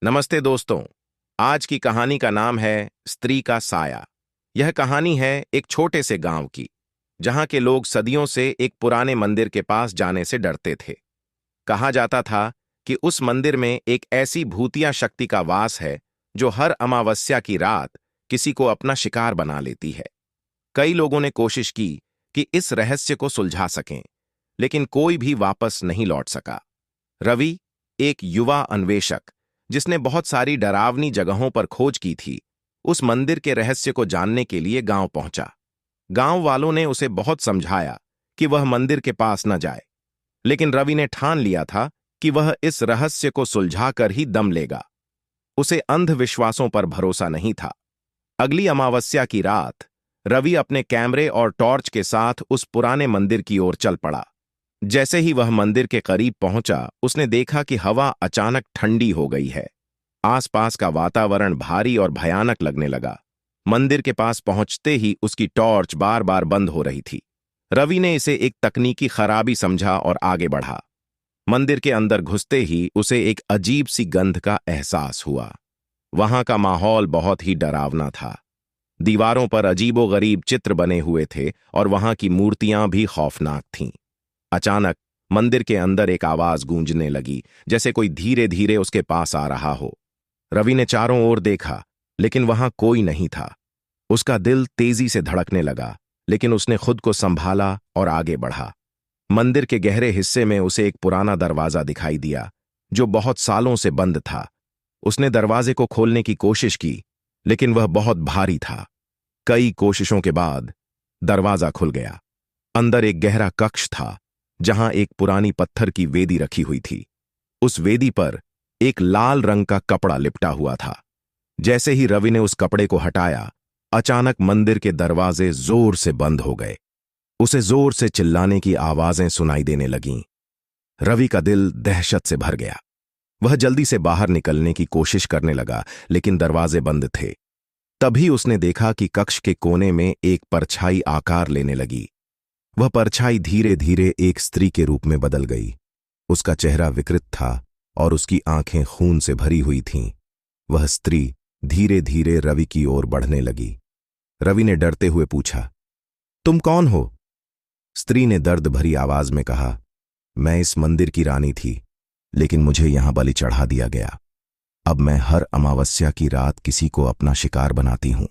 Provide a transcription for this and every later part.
नमस्ते दोस्तों। आज की कहानी का नाम है स्त्री का साया। यह कहानी है एक छोटे से गांव की, जहां के लोग सदियों से एक पुराने मंदिर के पास जाने से डरते थे। कहा जाता था कि उस मंदिर में एक ऐसी भूतिया शक्ति का वास है जो हर अमावस्या की रात किसी को अपना शिकार बना लेती है। कई लोगों ने कोशिश की कि इस रहस्य को सुलझा सकें, लेकिन कोई भी वापस नहीं लौट सका। रवि, एक युवा अन्वेषक जिसने बहुत सारी डरावनी जगहों पर खोज की थी, उस मंदिर के रहस्य को जानने के लिए गांव पहुंचा। गांव वालों ने उसे बहुत समझाया कि वह मंदिर के पास न जाए, लेकिन रवि ने ठान लिया था कि वह इस रहस्य को सुलझाकर ही दम लेगा। उसे अंधविश्वासों पर भरोसा नहीं था। अगली अमावस्या की रात रवि अपने कैमरे और टॉर्च के साथ उस पुराने मंदिर की ओर चल पड़ा। जैसे ही वह मंदिर के करीब पहुंचा, उसने देखा कि हवा अचानक ठंडी हो गई है। आसपास का वातावरण भारी और भयानक लगने लगा। मंदिर के पास पहुंचते ही उसकी टॉर्च बार बार बंद हो रही थी। रवि ने इसे एक तकनीकी खराबी समझा और आगे बढ़ा। मंदिर के अंदर घुसते ही उसे एक अजीब सी गंध का एहसास हुआ। वहां का माहौल बहुत ही डरावना था। दीवारों पर अजीबोगरीब चित्र बने हुए थे और वहां की मूर्तियां भी खौफनाक थीं। अचानक मंदिर के अंदर एक आवाज गूंजने लगी, जैसे कोई धीरे धीरे उसके पास आ रहा हो। रवि ने चारों ओर देखा, लेकिन वहां कोई नहीं था। उसका दिल तेजी से धड़कने लगा, लेकिन उसने खुद को संभाला और आगे बढ़ा। मंदिर के गहरे हिस्से में उसे एक पुराना दरवाजा दिखाई दिया, जो बहुत सालों से बंद था। उसने दरवाजे को खोलने की कोशिश की, लेकिन वह बहुत भारी था। कई कोशिशों के बाद दरवाजा खुल गया। अंदर एक गहरा कक्ष था, जहां एक पुरानी पत्थर की वेदी रखी हुई थी। उस वेदी पर एक लाल रंग का कपड़ा लिपटा हुआ था। जैसे ही रवि ने उस कपड़े को हटाया, अचानक मंदिर के दरवाजे जोर से बंद हो गए। उसे जोर से चिल्लाने की आवाजें सुनाई देने लगीं। रवि का दिल दहशत से भर गया। वह जल्दी से बाहर निकलने की कोशिश करने लगा, लेकिन दरवाजे बंद थे। तभी उसने देखा कि कक्ष के कोने में एक परछाई आकार लेने लगी। वह परछाई धीरे धीरे एक स्त्री के रूप में बदल गई। उसका चेहरा विकृत था और उसकी आंखें खून से भरी हुई थीं। वह स्त्री धीरे धीरे रवि की ओर बढ़ने लगी। रवि ने डरते हुए पूछा, तुम कौन हो? स्त्री ने दर्द भरी आवाज में कहा, मैं इस मंदिर की रानी थी, लेकिन मुझे यहां बलि चढ़ा दिया गया। अब मैं हर अमावस्या की रात किसी को अपना शिकार बनाती हूं।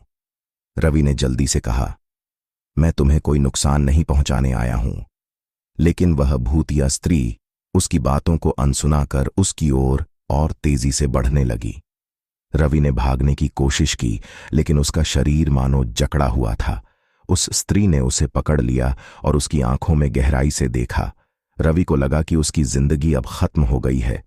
रवि ने जल्दी से कहा, मैं तुम्हें कोई नुकसान नहीं पहुंचाने आया हूं। लेकिन वह भूतिया स्त्री उसकी बातों को अनसुना कर उसकी ओर और तेजी से बढ़ने लगी। रवि ने भागने की कोशिश की, लेकिन उसका शरीर मानो जकड़ा हुआ था। उस स्त्री ने उसे पकड़ लिया और उसकी आंखों में गहराई से देखा। रवि को लगा कि उसकी जिंदगी अब खत्म हो गई है।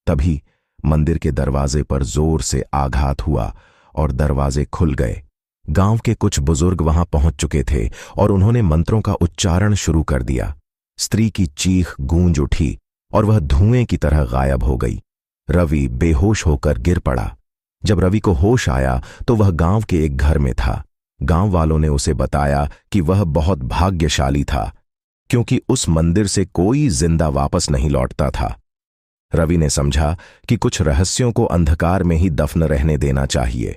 तभी मंदिर के दरवाजे पर जोर से आघात हुआ और दरवाजे खुल गए। गांव के कुछ बुजुर्ग वहां पहुंच चुके थे और उन्होंने मंत्रों का उच्चारण शुरू कर दिया। स्त्री की चीख गूंज उठी और वह धुएं की तरह गायब हो गई। रवि बेहोश होकर गिर पड़ा। जब रवि को होश आया तो वह गांव के एक घर में था। गांव वालों ने उसे बताया कि वह बहुत भाग्यशाली था, क्योंकि उस मंदिर से कोई जिंदा वापस नहीं लौटता था। रवि ने समझा कि कुछ रहस्यों को अंधकार में ही दफन रहने देना चाहिए।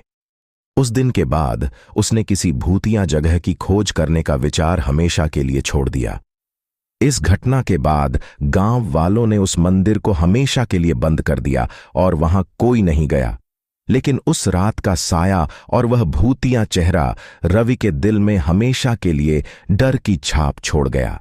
उस दिन के बाद उसने किसी भूतिया जगह की खोज करने का विचार हमेशा के लिए छोड़ दिया। इस घटना के बाद गांव वालों ने उस मंदिर को हमेशा के लिए बंद कर दिया और वहां कोई नहीं गया। लेकिन उस रात का साया और वह भूतिया चेहरा रवि के दिल में हमेशा के लिए डर की छाप छोड़ गया।